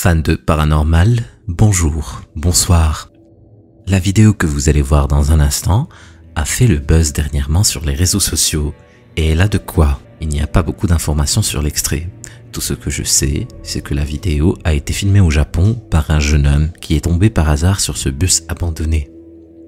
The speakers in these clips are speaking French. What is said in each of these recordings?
Fans de paranormal, bonjour, bonsoir. La vidéo que vous allez voir dans un instant a fait le buzz dernièrement sur les réseaux sociaux. Et elle a de quoi? Il n'y a pas beaucoup d'informations sur l'extrait. Tout ce que je sais, c'est que la vidéo a été filmée au Japon par un jeune homme qui est tombé par hasard sur ce bus abandonné.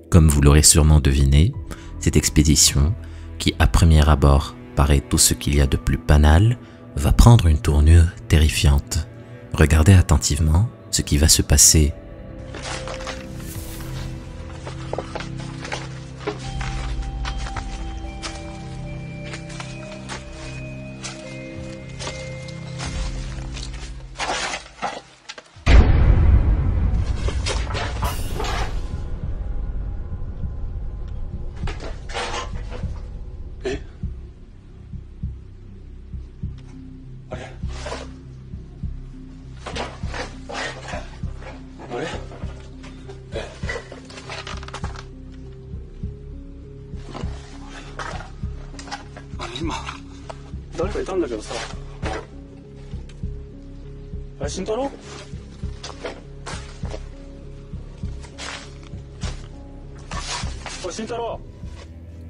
Comme vous l'aurez sûrement deviné, cette expédition, qui à premier abord paraît tout ce qu'il y a de plus banal, va prendre une tournure terrifiante. Regardez attentivement ce qui va se passer.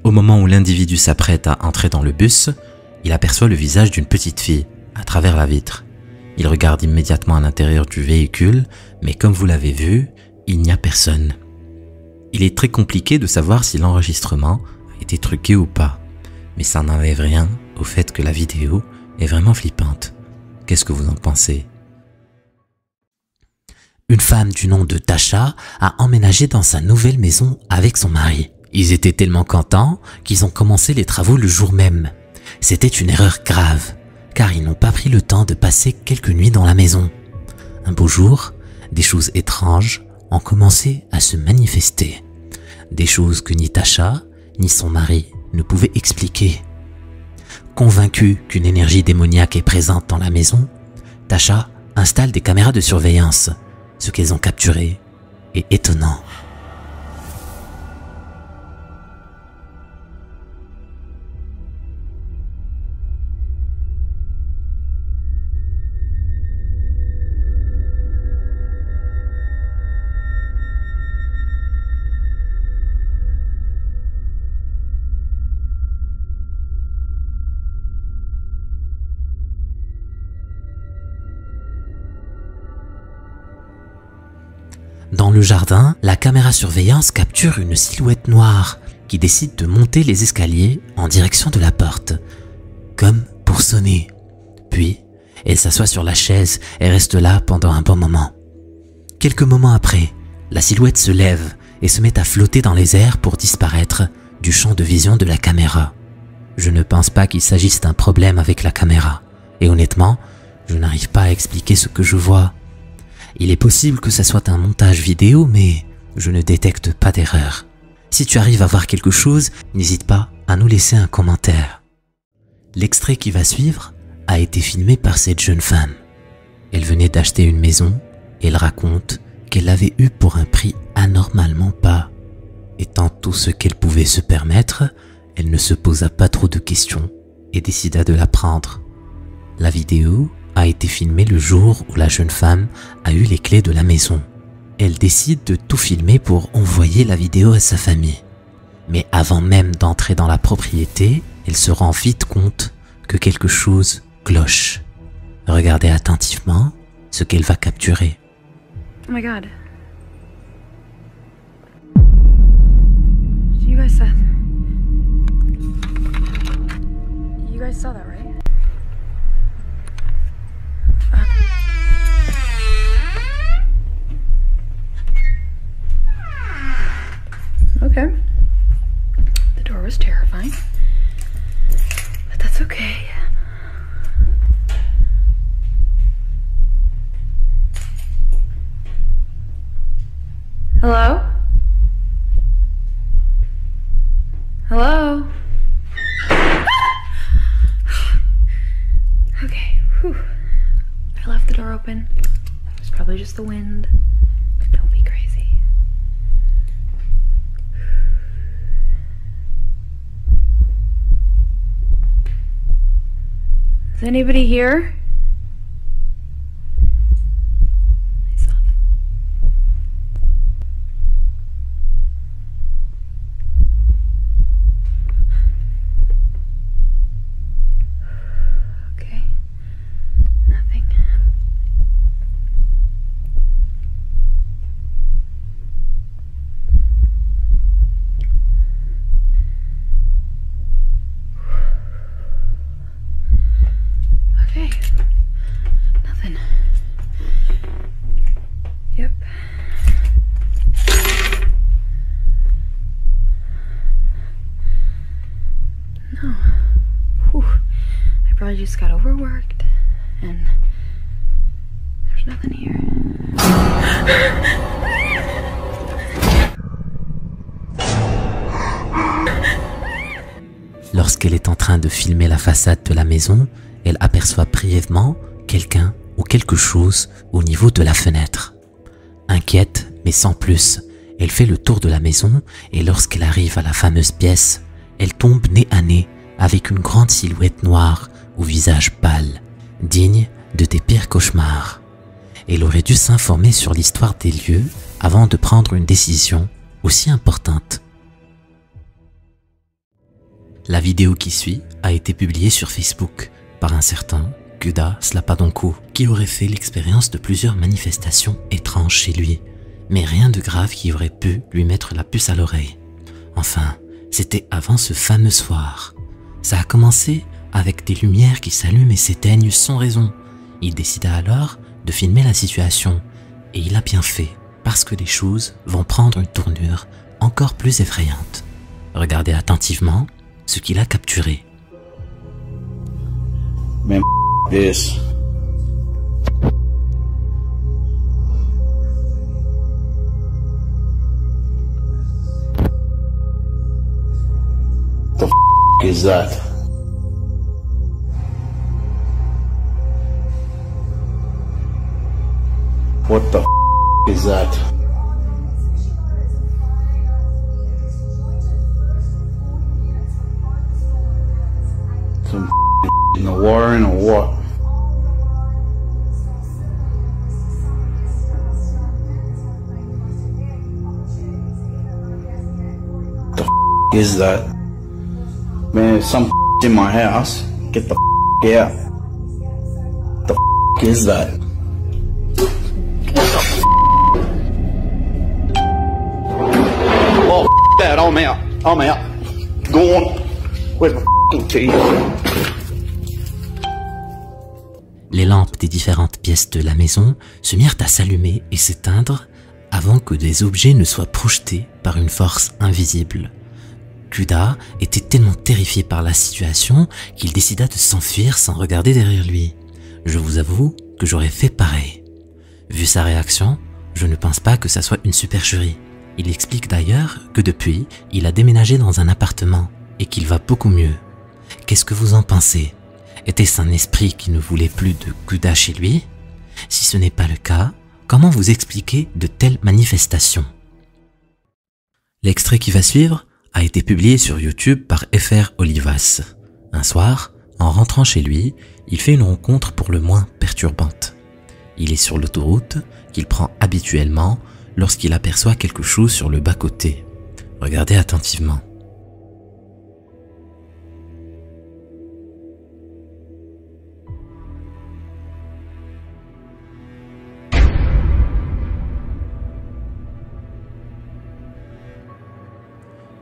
Au moment où l'individu s'apprête à entrer dans le bus, il aperçoit le visage d'une petite fille à travers la vitre. Il regarde immédiatement à l'intérieur du véhicule, mais comme vous l'avez vu, il n'y a personne. Il est très compliqué de savoir si l'enregistrement a été truqué ou pas, mais ça n'enlève rien au fait que la vidéo est vraiment flippante. Qu'est-ce que vous en pensez? Une femme du nom de Tasha a emménagé dans sa nouvelle maison avec son mari. Ils étaient tellement contents qu'ils ont commencé les travaux le jour même. C'était une erreur grave, car ils n'ont pas pris le temps de passer quelques nuits dans la maison. Un beau jour, des choses étranges ont commencé à se manifester. Des choses que ni Tasha, ni son mari ne pouvaient expliquer. Convaincue qu'une énergie démoniaque est présente dans la maison, Tasha installe des caméras de surveillance. Ce qu'elles ont capturé est étonnant. Dans le jardin, la caméra surveillance capture une silhouette noire qui décide de monter les escaliers en direction de la porte, comme pour sonner. Puis, elle s'assoit sur la chaise et reste là pendant un bon moment. Quelques moments après, la silhouette se lève et se met à flotter dans les airs pour disparaître du champ de vision de la caméra. Je ne pense pas qu'il s'agisse d'un problème avec la caméra, et honnêtement, je n'arrive pas à expliquer ce que je vois. Il est possible que ça soit un montage vidéo, mais je ne détecte pas d'erreur. Si tu arrives à voir quelque chose, n'hésite pas à nous laisser un commentaire. L'extrait qui va suivre a été filmé par cette jeune femme. Elle venait d'acheter une maison et elle raconte qu'elle l'avait eue pour un prix anormalement bas. Étant tout ce qu'elle pouvait se permettre, elle ne se posa pas trop de questions et décida de la prendre. La vidéo a été filmée le jour où la jeune femme a eu les clés de la maison. Elle décide de tout filmer pour envoyer la vidéo à sa famille. Mais avant même d'entrer dans la propriété, elle se rend vite compte que quelque chose cloche. Regardez attentivement ce qu'elle va capturer. Oh my god. You guys saw that, right? Okay. The door was terrifying, but that's okay. Hello? Hello? Okay, whew. I left the door open. It was probably just the wind. Don't be crazy. Is anybody here? got overworked, and there's nothing here. Lorsqu'elle est en train de filmer la façade de la maison, elle aperçoit brièvement quelqu'un ou quelque chose au niveau de la fenêtre. Inquiète, mais sans plus, elle fait le tour de la maison et lorsqu'elle arrive à la fameuse pièce, elle tombe nez à nez avec une grande silhouette noire au visage pâle, digne de tes pires cauchemars. Elle aurait dû s'informer sur l'histoire des lieux avant de prendre une décision aussi importante. La vidéo qui suit a été publiée sur Facebook par un certain Kuda Slapadonko qui aurait fait l'expérience de plusieurs manifestations étranges chez lui, mais rien de grave qui aurait pu lui mettre la puce à l'oreille. Enfin, c'était avant ce fameux soir. Ça a commencé avec des lumières qui s'allument et s'éteignent sans raison. Il décida alors de filmer la situation et il a bien fait parce que les choses vont prendre une tournure encore plus effrayante. Regardez attentivement ce qu'il a capturé. Man, this. The is that? What the is that? Some in the watering or what? The is that? Man, some in my house. Get the out. The is that? Oh, that, I'm out. I'm out. Go on. Where's my key? Les lampes des différentes pièces de la maison se mirent à s'allumer et s'éteindre avant que des objets ne soient projetés par une force invisible. Kuda était tellement terrifié par la situation qu'il décida de s'enfuir sans regarder derrière lui. Je vous avoue que j'aurais fait pareil. Vu sa réaction, je ne pense pas que ça soit une supercherie. Il explique d'ailleurs que depuis, il a déménagé dans un appartement et qu'il va beaucoup mieux. Qu'est-ce que vous en pensez? Était-ce un esprit qui ne voulait plus de Kuda chez lui? Si ce n'est pas le cas, comment vous expliquez de telles manifestations? L'extrait qui va suivre a été publié sur YouTube par FR Olivas. Un soir, en rentrant chez lui, il fait une rencontre pour le moins perturbante. Il est sur l'autoroute qu'il prend habituellement lorsqu'il aperçoit quelque chose sur le bas-côté. Regardez attentivement.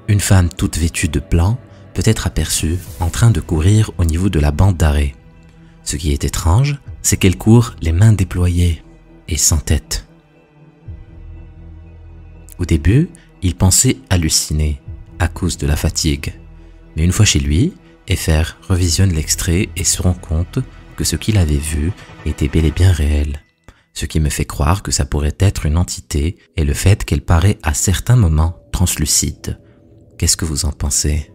Une femme toute vêtue de blanc peut être aperçue en train de courir au niveau de la bande d'arrêt. Ce qui est étrange, c'est qu'elle court les mains déployées et sans tête. Au début, il pensait halluciner à cause de la fatigue. Mais une fois chez lui, FR revisionne l'extrait et se rend compte que ce qu'il avait vu était bel et bien réel. Ce qui me fait croire que ça pourrait être une entité et le fait qu'elle paraît à certains moments translucide. Qu'est-ce que vous en pensez?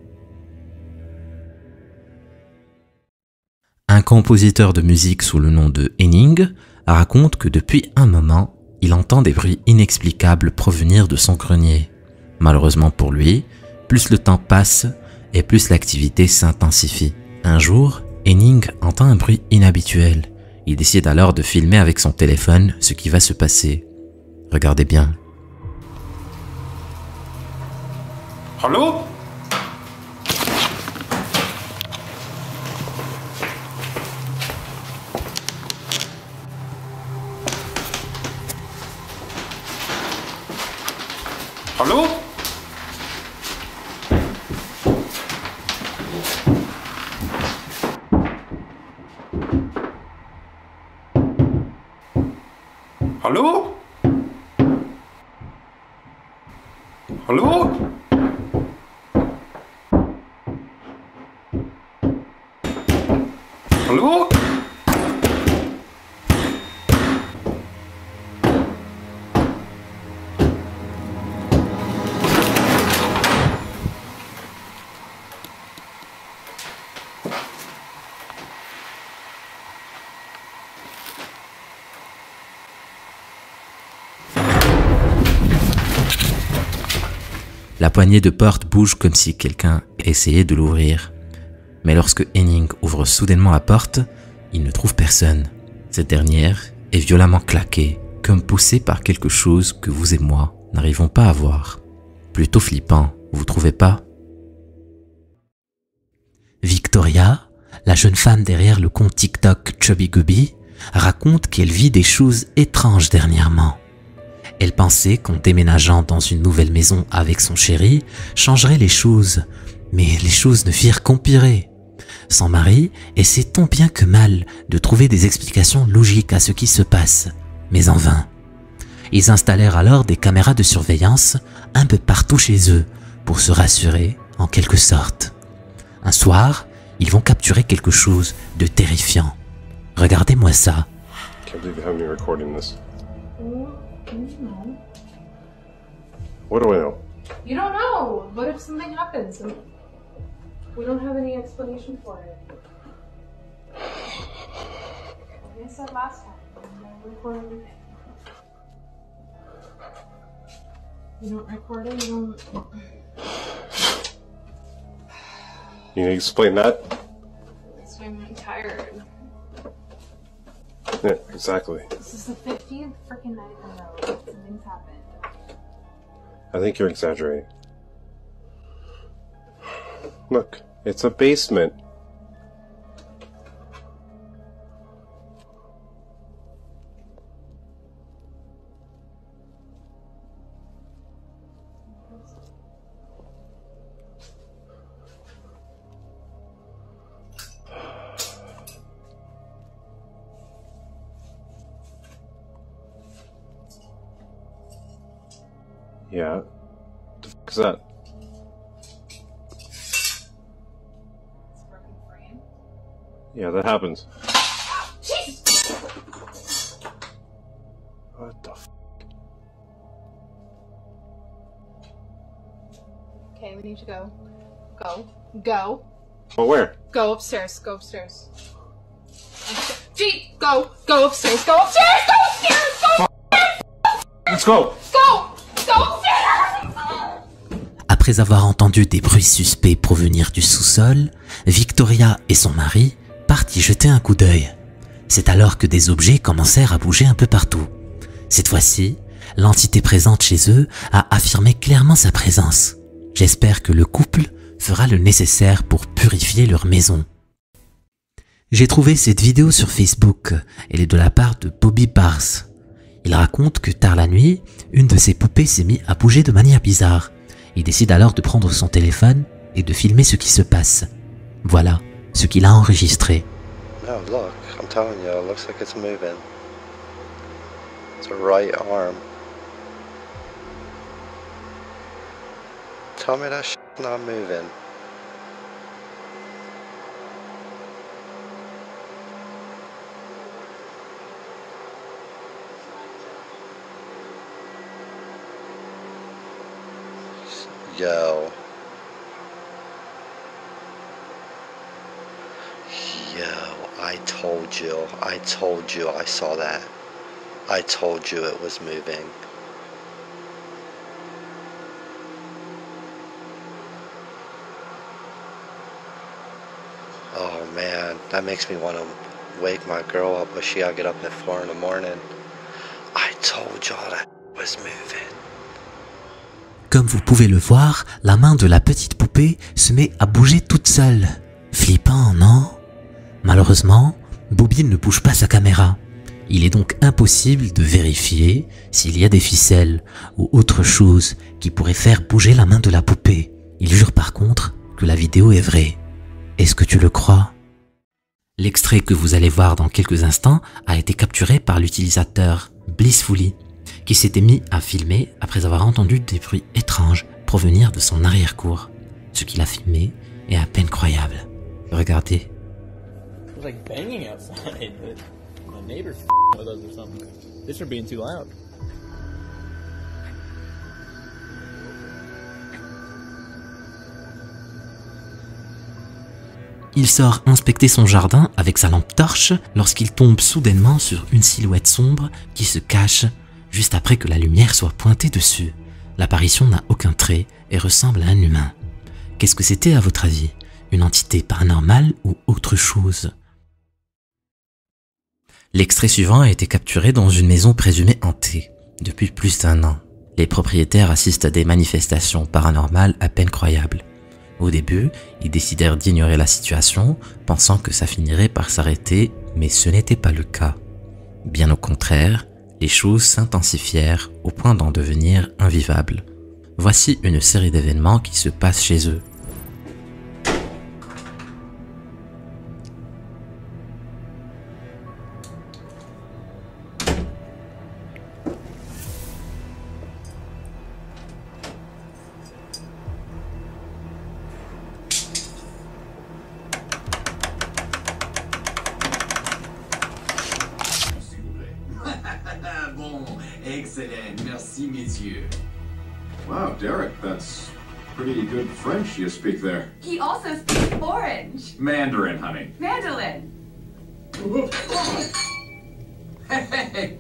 Un compositeur de musique sous le nom de Henning raconte que depuis un moment, il entend des bruits inexplicables provenir de son grenier. Malheureusement pour lui, plus le temps passe et plus l'activité s'intensifie. Un jour, Henning entend un bruit inhabituel. Il décide alors de filmer avec son téléphone ce qui va se passer. Regardez bien. Hallo? Hallo? Hallo? Hallo? Hallo? La poignée de porte bouge comme si quelqu'un essayait de l'ouvrir. Mais lorsque Henning ouvre soudainement la porte, il ne trouve personne. Cette dernière est violemment claquée, comme poussée par quelque chose que vous et moi n'arrivons pas à voir. Plutôt flippant, vous trouvez pas? Victoria, la jeune femme derrière le compte TikTok Chubby Gubby, raconte qu'elle vit des choses étranges dernièrement. Elle pensait qu'en déménageant dans une nouvelle maison avec son chéri, changerait les choses, mais les choses ne firent qu'empirer. Son mari essaie tant bien que mal de trouver des explications logiques à ce qui se passe, mais en vain. Ils installèrent alors des caméras de surveillance un peu partout chez eux pour se rassurer en quelque sorte. Un soir, ils vont capturer quelque chose de terrifiant. Regardez-moi ça. Can't believe you have me recording this. What do I know? You don't know. What if something happens? We don't have any explanation for it. Like I said last time, you don't record everything. You don't record it, you don't... You need to explain that? That's why I'm tired. Yeah, exactly. This is the 50th freaking night in a row. Something's happened. I think you're exaggerating. Look, it's a basement. Yeah. What the fuck is that? It's a broken frame. Yeah, that happens. Jeez! What the f? Okay, we need to go. Go. Go. Oh, where? Go upstairs. Go upstairs. Gee, go. Go upstairs. Go upstairs. Go upstairs. Go. Let's go! Go. Go upstairs. Après avoir entendu des bruits suspects provenir du sous-sol, Victoria et son mari partent y jeter un coup d'œil. C'est alors que des objets commencèrent à bouger un peu partout. Cette fois-ci, l'entité présente chez eux a affirmé clairement sa présence. J'espère que le couple fera le nécessaire pour purifier leur maison. J'ai trouvé cette vidéo sur Facebook. Elle est de la part de Bobby Bars. Il raconte que tard la nuit, une de ses poupées s'est mise à bouger de manière bizarre. Il décide alors de prendre son téléphone et de filmer ce qui se passe. Voilà ce qu'il a enregistré. No, look, I'm telling you, it looks like it's moving. It's a right arm. Tell me that shit's not moving. Yo. I told you I saw that. I told you it was moving. Oh man, that makes me want to wake my girl up, but she gotta get up at 4 in the morning. I told y'all that was moving. Comme vous pouvez le voir, la main de la petite poupée se met à bouger toute seule. Flippant, non? Malheureusement, Bobby ne bouge pas sa caméra. Il est donc impossible de vérifier s'il y a des ficelles ou autre chose qui pourrait faire bouger la main de la poupée. Il jure par contre que la vidéo est vraie. Est-ce que tu le crois? L'extrait que vous allez voir dans quelques instants a été capturé par l'utilisateur Blissfully, qui s'était mis à filmer après avoir entendu des bruits étranges provenir de son arrière-cour. Ce qu'il a filmé est à peine croyable. Regardez. It was like banging outside, but my neighbor's with us or something. This are being too loud. Il sort inspecter son jardin avec sa lampe torche lorsqu'il tombe soudainement sur une silhouette sombre qui se cache juste après que la lumière soit pointée dessus. L'apparition n'a aucun trait et ressemble à un humain. Qu'est-ce que c'était à votre avis? Une entité paranormale ou autre chose? L'extrait suivant a été capturé dans une maison présumée hantée depuis plus d'1 an. Les propriétaires assistent à des manifestations paranormales à peine croyables. Au début, ils décidèrent d'ignorer la situation, pensant que ça finirait par s'arrêter, mais ce n'était pas le cas. Bien au contraire, les choses s'intensifièrent au point d'en devenir invivables. Voici une série d'événements qui se passent chez eux. Bon, excellent, merci messieurs. Wow, Derek, that's pretty good French you speak there. He also speaks orange. Mandarin, honey. Mandolin. Hey.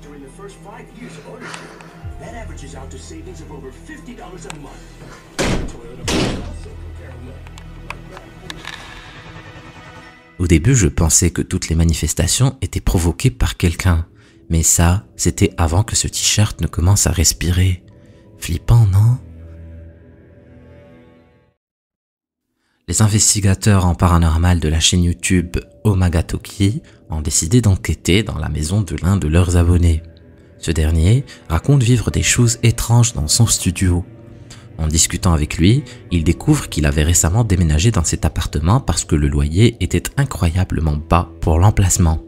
During the first 5 years of ownership, that averages out to savings of over $50 a month. Toyota also compare Au début, je pensais que toutes les manifestations étaient provoquées par quelqu'un. Mais ça, c'était avant que ce t-shirt ne commence à respirer. Flippant, non? Les investigateurs en paranormal de la chaîne YouTube Omagatoki ont décidé d'enquêter dans la maison de l'un de leurs abonnés. Ce dernier raconte vivre des choses étranges dans son studio. En discutant avec lui, il découvre qu'il avait récemment déménagé dans cet appartement parce que le loyer était incroyablement bas pour l'emplacement.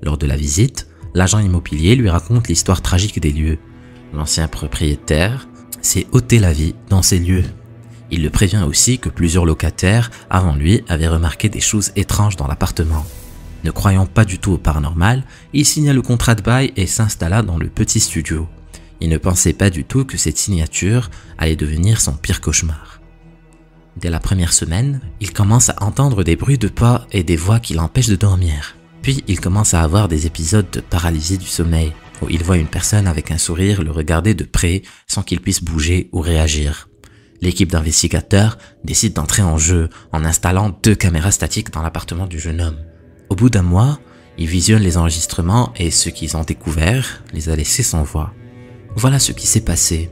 Lors de la visite, l'agent immobilier lui raconte l'histoire tragique des lieux. L'ancien propriétaire s'est ôté la vie dans ces lieux. Il le prévient aussi que plusieurs locataires avant lui avaient remarqué des choses étranges dans l'appartement. Ne croyant pas du tout au paranormal, il signa le contrat de bail et s'installa dans le petit studio. Il ne pensait pas du tout que cette signature allait devenir son pire cauchemar. Dès la première semaine, il commence à entendre des bruits de pas et des voix qui l'empêchent de dormir. Puis il commence à avoir des épisodes de paralysie du sommeil, où il voit une personne avec un sourire le regarder de près sans qu'il puisse bouger ou réagir. L'équipe d'investigateurs décide d'entrer en jeu en installant 2 caméras statiques dans l'appartement du jeune homme. Au bout d'1 mois, ils visionnent les enregistrements et ce qu'ils ont découvert les a laissés sans voix. Voilà ce qui s'est passé.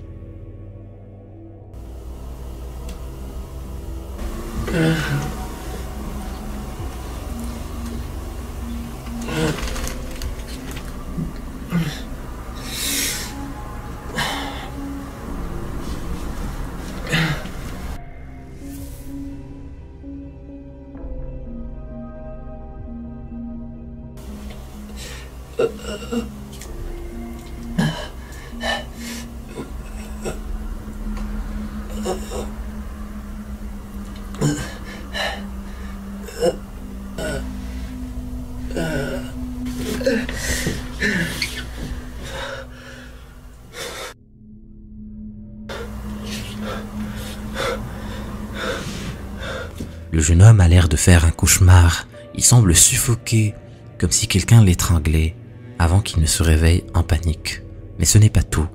jeune homme a l'air de faire un cauchemar. Il semble suffoqué, comme si quelqu'un l'étranglait, avant qu'il ne se réveille en panique. Mais ce n'est pas tout.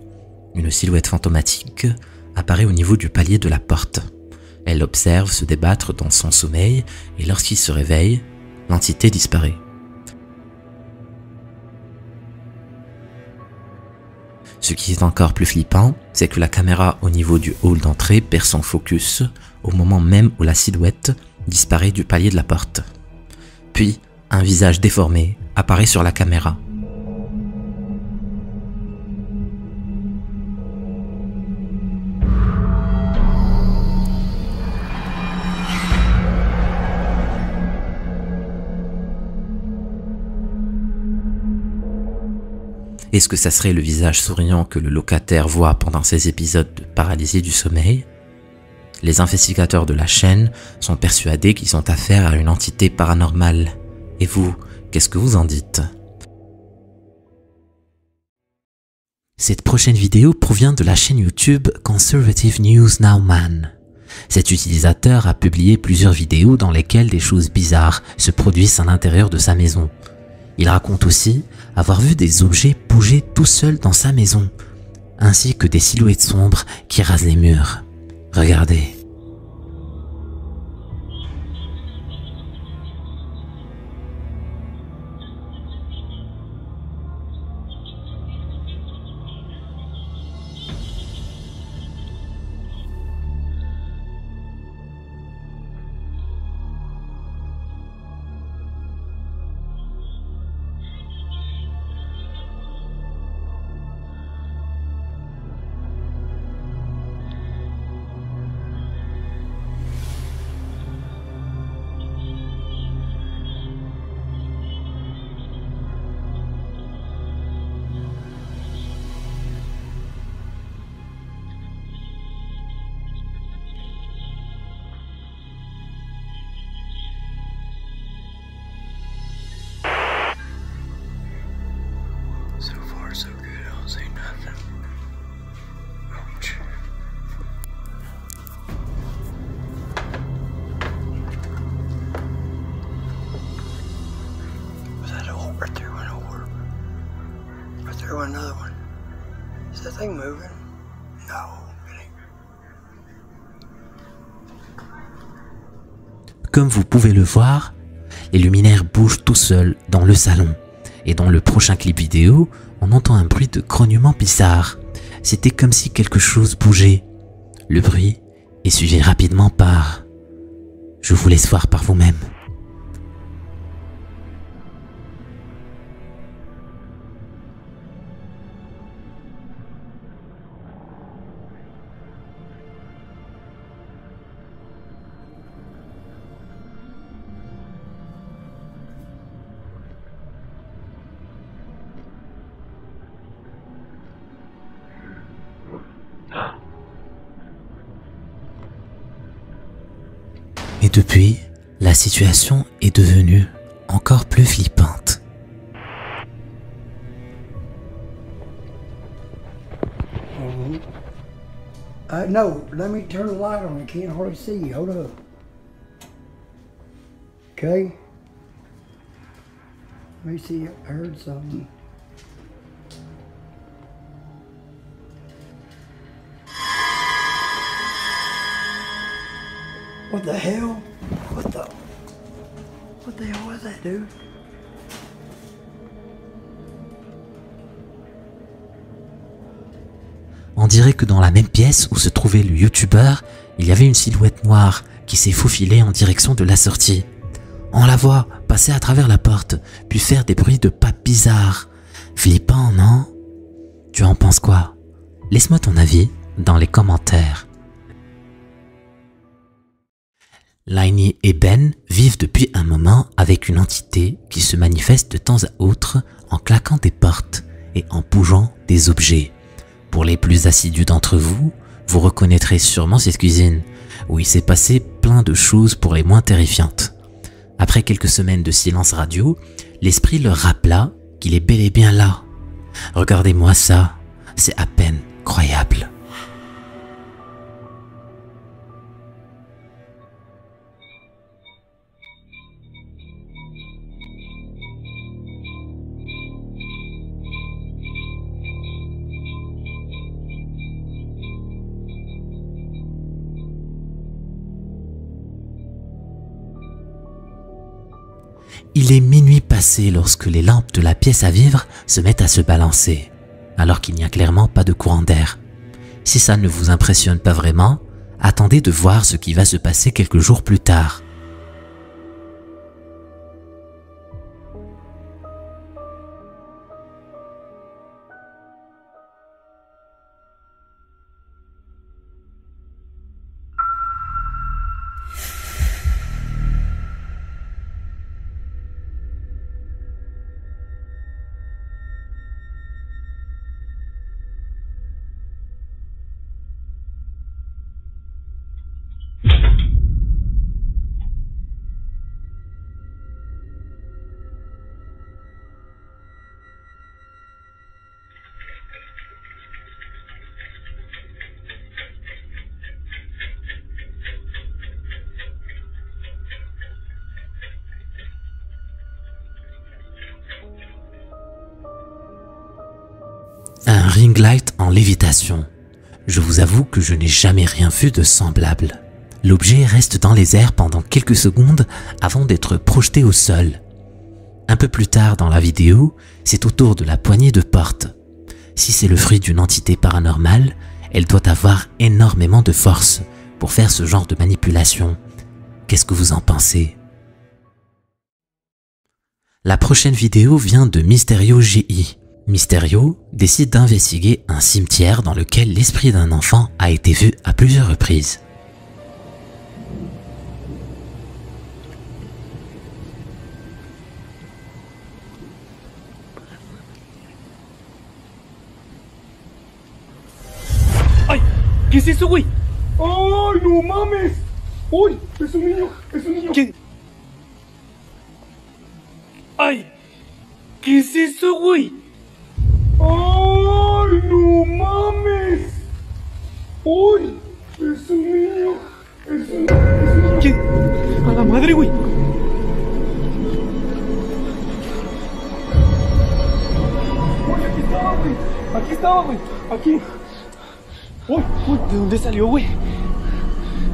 Une silhouette fantomatique apparaît au niveau du palier de la porte. Elle l'observe se débattre dans son sommeil et lorsqu'il se réveille, l'entité disparaît. Ce qui est encore plus flippant, c'est que la caméra au niveau du hall d'entrée perd son focus au moment même où la silhouette disparaît du palier de la porte. Puis, un visage déformé apparaît sur la caméra. Est-ce que ça serait le visage souriant que le locataire voit pendant ces épisodes de paralysie du sommeil? Les investigateurs de la chaîne sont persuadés qu'ils ont affaire à une entité paranormale. Et vous, qu'est-ce que vous en dites? Cette prochaine vidéo provient de la chaîne YouTube Conservative News Now Man. Cet utilisateur a publié plusieurs vidéos dans lesquelles des choses bizarres se produisent à l'intérieur de sa maison. Il raconte aussi avoir vu des objets bouger tout seuls dans sa maison, ainsi que des silhouettes sombres qui rasent les murs. Regardez. So far, so good. I don't see nothing. Ouch. Was that a hole right there? One hole. Right there, one another one. Is that thing moving? No, it ain't. Comme vous pouvez le voir, les luminaires bougent tout seuls dans le salon. Et dans le prochain clip vidéo, on entend un bruit de grognement bizarre. C'était comme si quelque chose bougeait. Le bruit est suivi rapidement par... Je vous laisse voir par vous-même. Et depuis, la situation est devenue encore plus flippante. No, let me turn the light on. I can't hardly see you. Hold up. Okay. Let me see. I heard something. What the hell? What the hell was that, dude? On dirait que dans la même pièce où se trouvait le youtubeur, il y avait une silhouette noire qui s'est faufilée en direction de la sortie. On la voit passer à travers la porte, puis faire des bruits de pas bizarres. Flippant, non? Tu en penses quoi? Laisse-moi ton avis dans les commentaires. Lainey et Ben vivent depuis un moment avec une entité qui se manifeste de temps à autre en claquant des portes et en bougeant des objets. Pour les plus assidus d'entre vous, vous reconnaîtrez sûrement cette cuisine, où il s'est passé plein de choses pour les moins terrifiantes. Après quelques semaines de silence radio, l'esprit leur rappela qu'il est bel et bien là. Regardez-moi ça, c'est à peine croyable. Il est minuit passé lorsque les lampes de la pièce à vivre se mettent à se balancer, alors qu'il n'y a clairement pas de courant d'air. Si ça ne vous impressionne pas vraiment, attendez de voir ce qui va se passer quelques jours plus tard. Un ring light en lévitation. Je vous avoue que je n'ai jamais rien vu de semblable. L'objet reste dans les airs pendant quelques secondes avant d'être projeté au sol. Un peu plus tard dans la vidéo, c'est autour de la poignée de porte. Si c'est le fruit d'une entité paranormale, elle doit avoir énormément de force pour faire ce genre de manipulation. Qu'est-ce que vous en pensez? La prochaine vidéo vient de Mysterio GI. Mysterio décide d'investiguer un cimetière dans lequel l'esprit d'un enfant a été vu à plusieurs reprises. ¡Ay! ¿Qué es eso, güey? ¡Ay, no mames! ¡Uy! ¡Es un niño! ¡Es un niño! ¿Qué? ¡Ay! ¿Qué es eso, güey? ¡Ay, no mames! ¡Uy! ¡Es un niño! ¡Es un niño! ¿Qué? ¡A la madre, güey! ¡Uy, aquí estaba, güey! ¡Aquí estaba, güey! ¡Aquí! ¡Uy! ¡Uy! ¿De dónde salió, güey?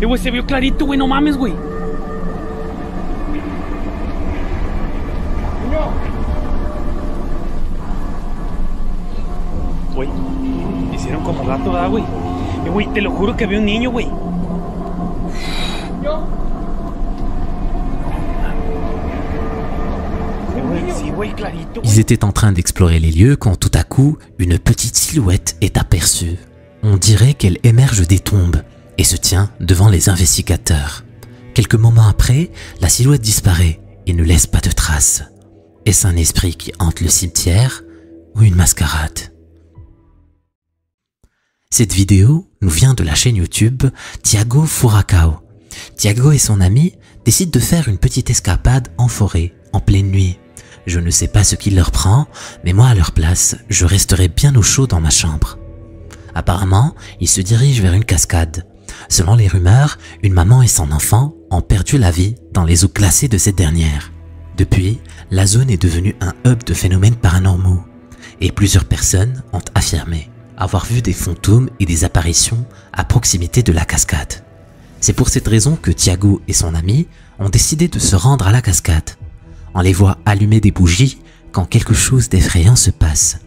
Güey, se vio clarito, güey, no mames, güey. Güey, hicieron como rato, ¿verdad, güey? Güey, te lo juro que vi un niño, güey. Sí, güey, clarito, güey. Ils étaient en train d'explorer les lieux quand tout à coup, une petite silhouette est aperçue. On dirait qu'elle émerge des tombes et se tient devant les investigateurs. Quelques moments après, la silhouette disparaît et ne laisse pas de traces. Est-ce un esprit qui hante le cimetière ou une mascarade? Cette vidéo nous vient de la chaîne YouTube Thiago Furacão. Thiago et son ami décident de faire une petite escapade en forêt, en pleine nuit. Je ne sais pas ce qui leur prend, mais moi à leur place, je resterai bien au chaud dans ma chambre. Apparemment, ils se dirigent vers une cascade. Selon les rumeurs, une maman et son enfant ont perdu la vie dans les eaux glacées de cette dernière. Depuis, la zone est devenue un hub de phénomènes paranormaux et plusieurs personnes ont affirmé avoir vu des fantômes et des apparitions à proximité de la cascade. C'est pour cette raison que Thiago et son ami ont décidé de se rendre à la cascade. On les voit allumer des bougies quand quelque chose d'effrayant se passe.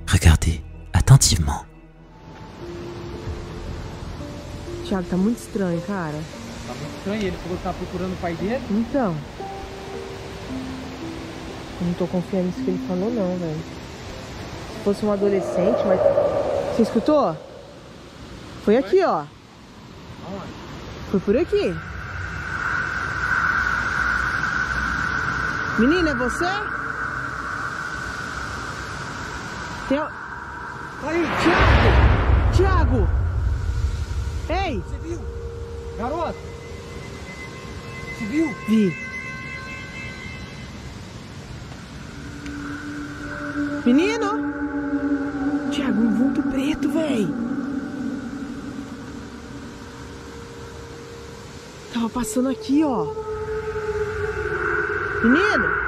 Regardez attentivement. Thiago, tá muito estranho, cara. Tá muito estranho, ele falou que tá procurando o pai dele? Então. Eu não tô confiando nisso que ele falou não, velho. Se fosse um adolescente, mas... Você escutou? Foi aqui, ó. Foi por aqui. Menina, é você? Tem... Aí, Thiago! Thiago! Ei! Você viu? Garoto! Você viu? Vi. Menino! Thiago, um vulto preto, véi! Tava passando aqui, ó. Menino!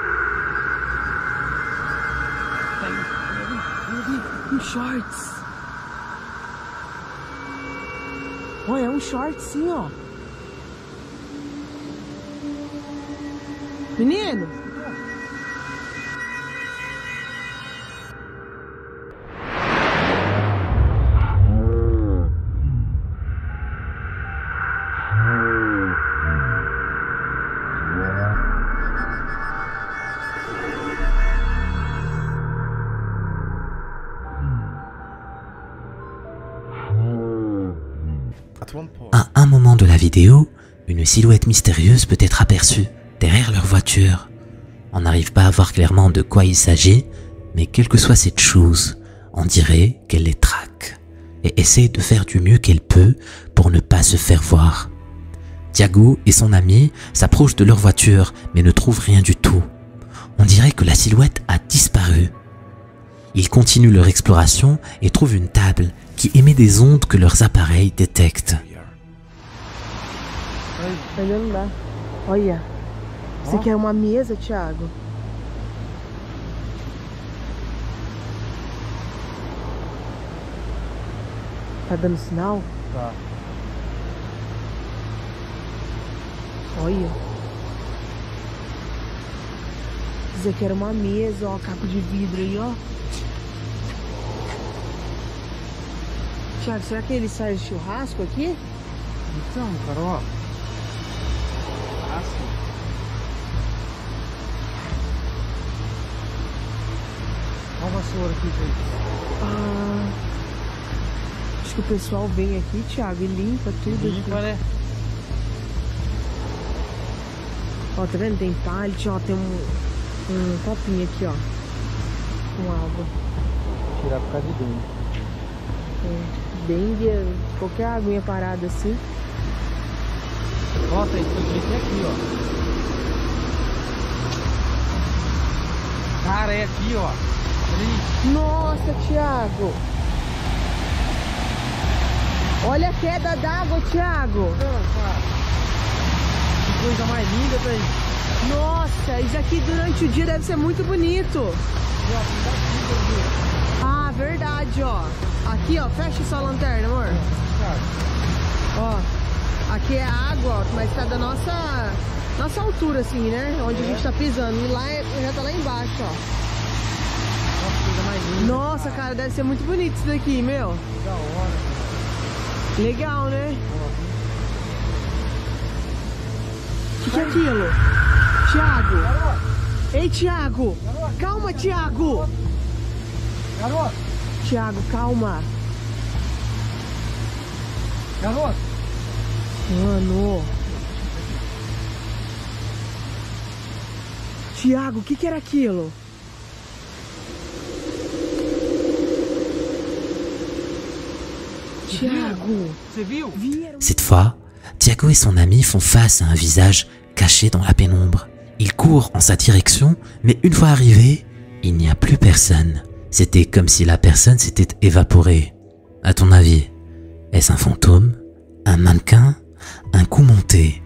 Um shorts. Olha, é um short sim, ó. Menino! À un moment de la vidéo, une silhouette mystérieuse peut être aperçue derrière leur voiture. On n'arrive pas à voir clairement de quoi il s'agit, mais quelle que soit cette chose, on dirait qu'elle les traque et essaie de faire du mieux qu'elle peut pour ne pas se faire voir. Tiago et son ami s'approchent de leur voiture mais ne trouvent rien du tout. On dirait que la silhouette a disparu. Ils continuent leur exploration et trouvent une table qui émet des ondes que leurs appareils détectent. Olhando lá. Olha. Isso aqui é uma mesa, Thiago. Tá dando sinal? Tá. Olha. Isso aqui era uma mesa, ó, caco de vidro aí, ó. Thiago, será que eles fazem churrasco aqui? Então, cara, ó. Olha a vassoura aqui, gente. Ah, acho que o pessoal vem aqui, Thiago, e limpa tudo. Limpa, né? Ó, tá vendo? Tem pallet, ó, tem um copinho aqui, ó, com água. Tirar por causa de dengue. Dengue, qualquer aguinha parada assim. Nossa, isso aqui, ó. Cara, é aqui, ó. Nossa, Thiago. Olha a queda d'água, Thiago. Que coisa mais linda, velho. Nossa, isso aqui durante o dia deve ser muito bonito. Ah, verdade, ó. Aqui, ó, fecha sua lanterna, amor. Ó, aqui é água, ó, mas tá da nossa altura, assim, né? Onde a gente tá pisando. E lá já tá lá embaixo, ó. Nossa, cara, deve ser muito bonito isso daqui, meu. Da hora. Legal, né? O que é aquilo? Thiago! Ei, Thiago! Calma, Thiago! Garoto! Thiago, calma! Garoto! Mano! Thiago, o que era aquilo? Thiago! Você viu? Cette fois, Tiago et son ami font face à un visage caché dans la pénombre. Ils courent en sa direction, mais une fois arrivés, il n'y a plus personne. C'était comme si la personne s'était évaporée. À ton avis, est-ce un fantôme? Un mannequin? Un coup monté?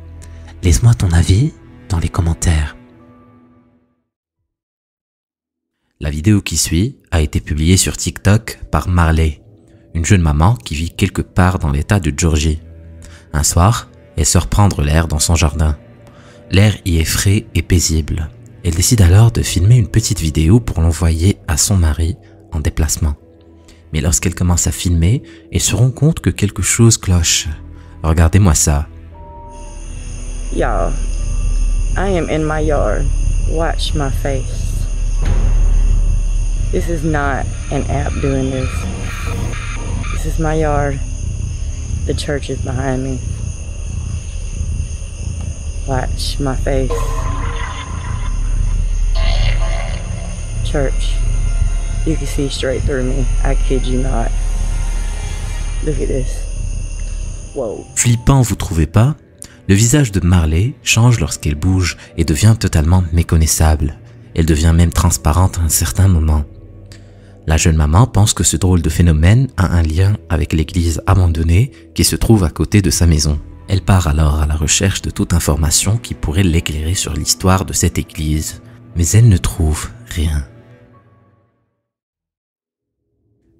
Laisse-moi ton avis dans les commentaires. La vidéo qui suit a été publiée sur TikTok par Marley, une jeune maman qui vit quelque part dans l'état de Georgie. Un soir, elle sort prendre l'air dans son jardin. L'air y est frais et paisible. Elle décide alors de filmer une petite vidéo pour l'envoyer à son mari en déplacement. Mais lorsqu'elle commence à filmer, elle se rend compte que quelque chose cloche. Regardez-moi ça. Y'all, I am in my yard. Watch my face. This is not an app doing this. This is my yard. The church is behind me. Watch my face. Church. You can see straight through me. I kid you not. Look at this. Whoa. Flippant, vous trouvez pas? Le visage de Marley change lorsqu'elle bouge et devient totalement méconnaissable. Elle devient même transparente à un certain moment. La jeune maman pense que ce drôle de phénomène a un lien avec l'église abandonnée qui se trouve à côté de sa maison. Elle part alors à la recherche de toute information qui pourrait l'éclairer sur l'histoire de cette église, mais elle ne trouve rien.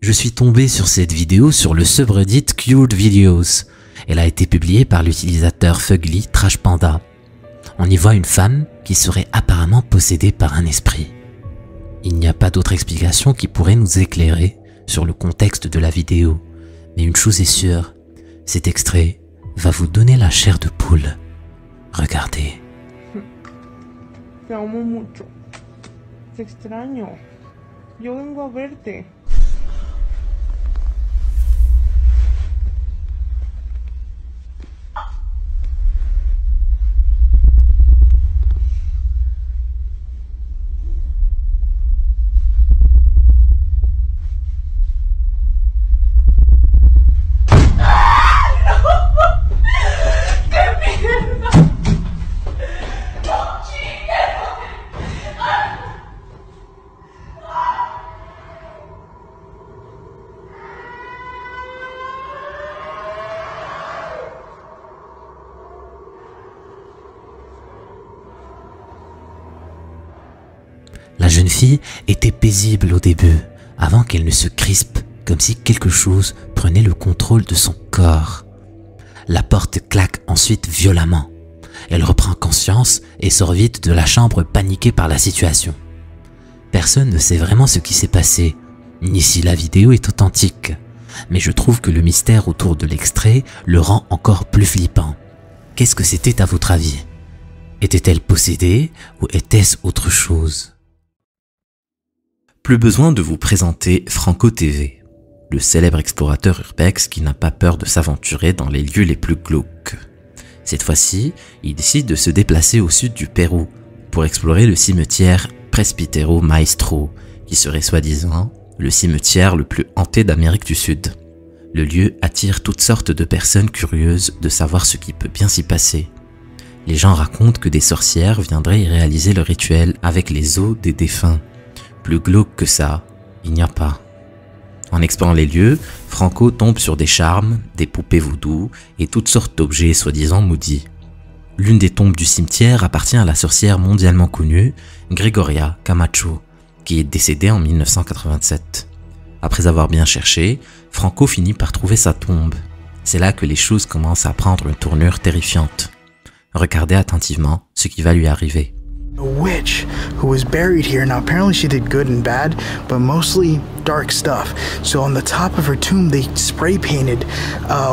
Je suis tombé sur cette vidéo sur le subreddit Cured Videos. Elle a été publiée par l'utilisateur Fugly Trash Panda. On y voit une femme qui serait apparemment possédée par un esprit. Il n'y a pas d'autre explication qui pourrait nous éclairer sur le contexte de la vidéo. Mais une chose est sûre, cet extrait va vous donner la chair de poule. Regardez. Te amo mucho. Te extraño. Yo vengo a verte. La jeune fille était paisible au début, avant qu'elle ne se crispe, comme si quelque chose prenait le contrôle de son corps. La porte claque ensuite violemment. Elle reprend conscience et sort vite de la chambre paniquée par la situation. Personne ne sait vraiment ce qui s'est passé, ni si la vidéo est authentique, mais je trouve que le mystère autour de l'extrait le rend encore plus flippant. Qu'est-ce que c'était à votre avis? Était-elle possédée ou était-ce autre chose? Plus besoin de vous présenter Franco TV, le célèbre explorateur urbex qui n'a pas peur de s'aventurer dans les lieux les plus glauques. Cette fois-ci, il décide de se déplacer au sud du Pérou pour explorer le cimetière Presbítero Maestro, qui serait soi-disant le cimetière le plus hanté d'Amérique du Sud. Le lieu attire toutes sortes de personnes curieuses de savoir ce qui peut bien s'y passer. Les gens racontent que des sorcières viendraient y réaliser le rituel avec les os des défunts. Plus glauque que ça, il n'y a pas. En explorant les lieux, Franco tombe sur des charmes, des poupées voodoo et toutes sortes d'objets soi-disant maudits. L'une des tombes du cimetière appartient à la sorcière mondialement connue, Gregoria Camacho, qui est décédée en 1987. Après avoir bien cherché, Franco finit par trouver sa tombe. C'est là que les choses commencent à prendre une tournure terrifiante. Regardez attentivement ce qui va lui arriver. A witch who was buried here. Now apparently she did good and bad, but mostly dark stuff. So on the top of her tomb they spray painted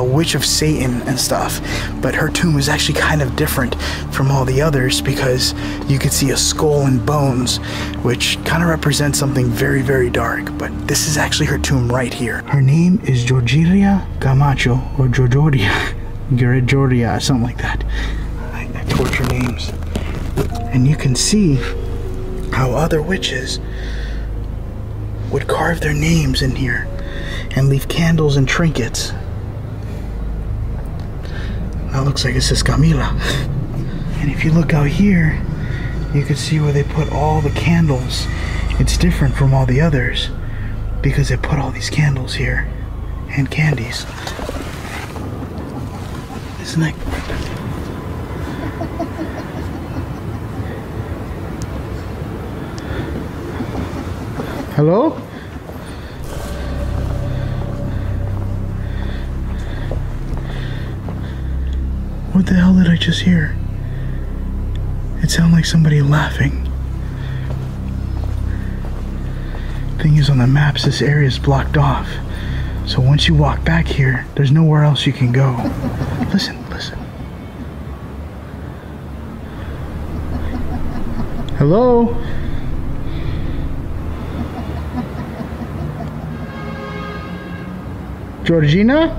Witch of Satan and stuff. But her tomb is actually kind of different from all the others because you could see a skull and bones, which kind of represents something very, very dark. But this is actually her tomb right here. Her name is Georgia Camacho, or Georgia, something like that. I torture names. And you can see how other witches would carve their names in here and leave candles and trinkets. That looks like it says Camila. And if you look out here, you can see where they put all the candles. It's different from all the others because they put all these candles here and candies. Isn't that... Hello? What the hell did I just hear? It sounded like somebody laughing. Thing is, on the maps, this area is blocked off. So once you walk back here, there's nowhere else you can go. Listen, listen. Hello? Georgina?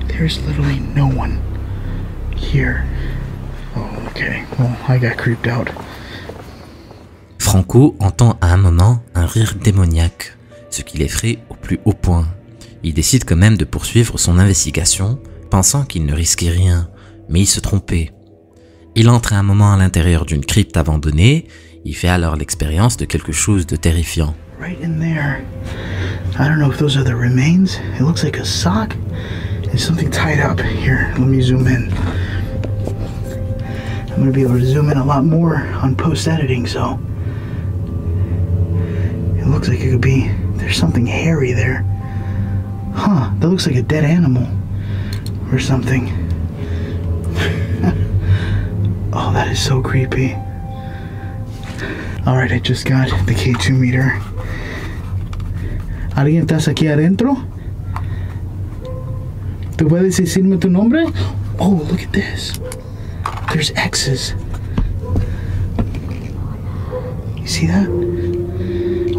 There's literally no one here. Oh, okay. Well, I got creeped out. Franco entend à un moment un rire démoniaque, ce qui l'effraie au plus haut point. Il décide quand même de poursuivre son investigation, pensant qu'il ne risquait rien, mais il se trompait. Il entre un moment à l'intérieur d'une crypte abandonnée, il fait alors l'expérience de quelque chose de terrifiant. Right in there. I don't know if those are the remains. It looks like a sock. There's something tied up. Here, let me zoom in. I'm going to be able to zoom in a lot more on post-editing, so... It looks like it could be... There's something hairy there. Huh, that looks like a dead animal. Or something. Oh, that is so creepy. Alright, I just got the K2 meter. ¿Alguien estás aquí adentro? ¿Tú puedes decirme tu nombre? Oh, look at this. There's X's. You see that?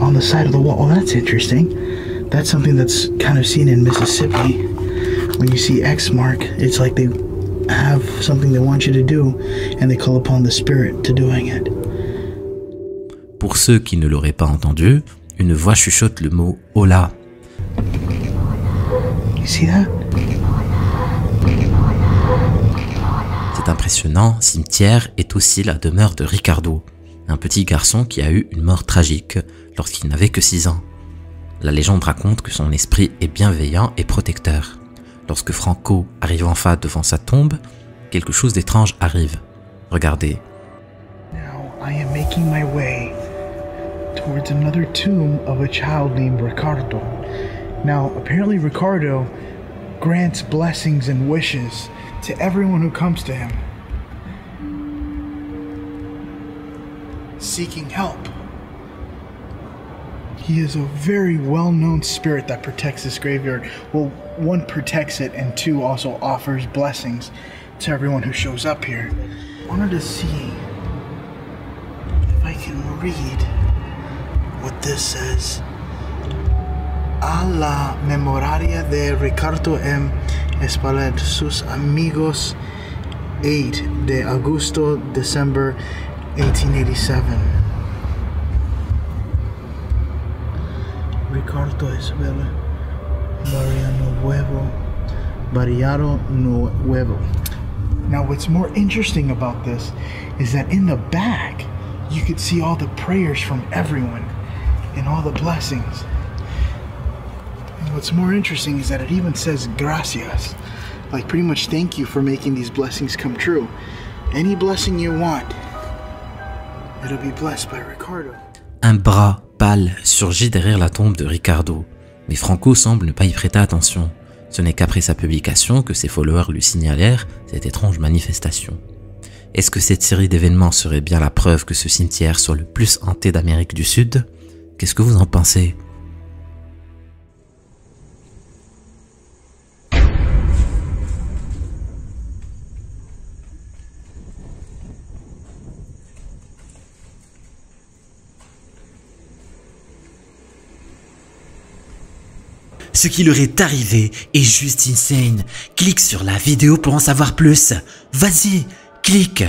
On the side of the wall. Oh, that's interesting. That's something that's kind of seen in Mississippi. When you see X mark, it's like they have something they want you to do, and they call upon the spirit to doing it. Pour ceux qui ne l'auraient pas entendu, une voix chuchote le mot « Hola ». Cet impressionnant cimetière est aussi la demeure de Ricardo, un petit garçon qui a eu une mort tragique lorsqu'il n'avait que 6 ans. La légende raconte que son esprit est bienveillant et protecteur. Lorsque Franco arrive enfin devant sa tombe, quelque chose d'étrange arrive. Regardez. I am making my way towards another tomb of a child named Ricardo. Now, apparently Ricardo grants blessings and wishes to everyone who comes to him, seeking help. He is a very well-known spirit that protects this graveyard. Well, one, protects it, and two, also offers blessings to everyone who shows up here. I wanted to see if I can read what this says. A la memoria de Ricardo M. Espallet, sus amigos, 8 de Agosto, December 1887. Ricardo Isabella Variano Nuevo. Now what's more interesting about this is that in the back you could see all the prayers from everyone and all the blessings. And what's more interesting is that it even says gracias, like pretty much thank you for making these blessings come true. Any blessing you want, it'll be blessed by Ricardo. Un bras pâle surgit derrière la tombe de Ricardo, mais Franco semble ne pas y prêter attention. Ce n'est qu'après sa publication que ses followers lui signalèrent cette étrange manifestation. Est-ce que cette série d'événements serait bien la preuve que ce cimetière soit le plus hanté d'Amérique du Sud? Qu'est-ce que vous en pensez? Ce qui leur est arrivé est juste insane. Clique sur la vidéo pour en savoir plus. Vas-y, clique.